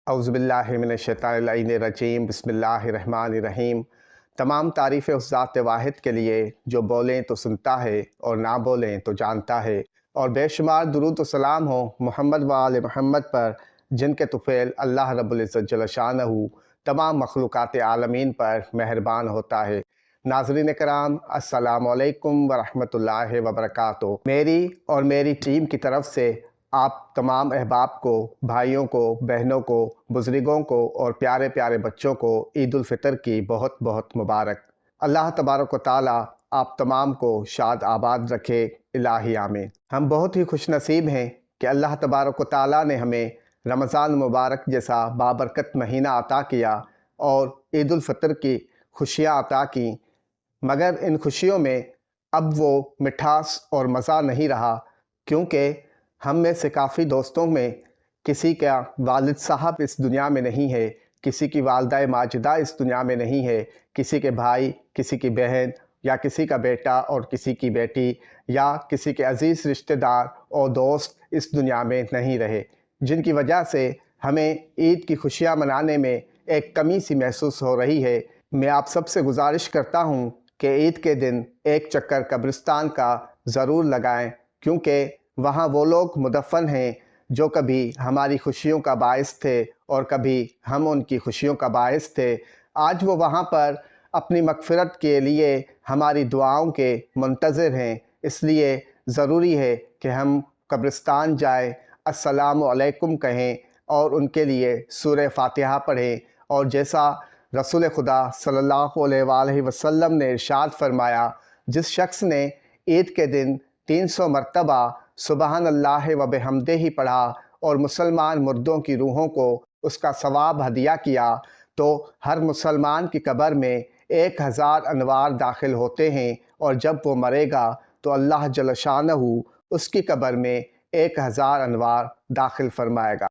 औज़ुबिल्लाहिमिनश्शैतानिर्रजीम बिस्मिल्लाहिर्रहमानिर्रहीम। तमाम तारीफ़ें उस ज़ात वाहिद के लिए जो बोलें तो सुनता है और ना बोलें तो जानता है, और बेशुमार दुरूद व सलाम हो मोहम्मद व आले मोहम्मद पर, जिनके तुफ़ैल अल्लाह रब्बुल इज़्ज़त जल्ल शानहू तमाम मखलूक़ात आलमीन पर मेहरबान होता है। नाज़रीन कराम, अस्सलामु अलैकुम व रहमतुल्लाहि व बरकातुहू। मेरी और मेरी टीम की तरफ से आप तमाम अहबाब को, भाइयों को, बहनों को, बुज़ुर्गों को और प्यारे प्यारे बच्चों को ईद उल फ़ितर की बहुत बहुत मुबारक। अल्लाह तबारक व तआला आप तमाम को शाद आबाद रखे, इलाही आमीन। हम बहुत ही खुश नसीब हैं कि अल्लाह तबारक व तआला ने हमें रमज़ान मुबारक जैसा बाबरकत महीना अता किया और ईद उल फ़ितर की खुशियाँ अता की, मगर इन खुशियों में अब वो मिठास और मज़ा नहीं रहा, क्योंकि हम में से काफ़ी दोस्तों में किसी का वालिद साहब इस दुनिया में नहीं है, किसी की वालदा माजिदा इस दुनिया में नहीं है, किसी के भाई, किसी की बहन या किसी का बेटा और किसी की बेटी या किसी के अज़ीज़ रिश्तेदार और दोस्त इस दुनिया में नहीं रहे, जिनकी वजह से हमें ईद की खुशियाँ मनाने में एक कमी सी महसूस हो रही है। मैं आप सबसे गुजारिश करता हूँ कि ईद के दिन एक चक्कर कब्रिस्तान का ज़रूर लगाएं, क्योंकि वहाँ वो लोग मुदफ़न हैं जो कभी हमारी खुशियों का बाइस थे और कभी हम उनकी खुशियों का बाइस थे। आज वो वहाँ पर अपनी मग़फ़िरत के लिए हमारी दुआओं के मुंतज़िर हैं, इसलिए ज़रूरी है कि हम कब्रिस्तान जाएं, अस्सलामु अलैकुम कहें और उनके लिए सूरह फ़ातिहा पढ़ें। और जैसा रसूल खुदा सल्लल्लाहु अलैहि वसल्लम ने इरशाद फरमाया, जिस शख्स ने ईद के दिन 300 मरतबा सुबहान अल्लाह व बिहम्दिही पढ़ा और मुसलमान मुर्दों की रूहों को उसका सवाब हदिया किया, तो हर मुसलमान की कब्र में 1000 अनवार दाखिल होते हैं, और जब वो मरेगा तो अल्लाह जल्ल शानहू उसकी कब्र में 1000 अनवार दाखिल फरमाएगा।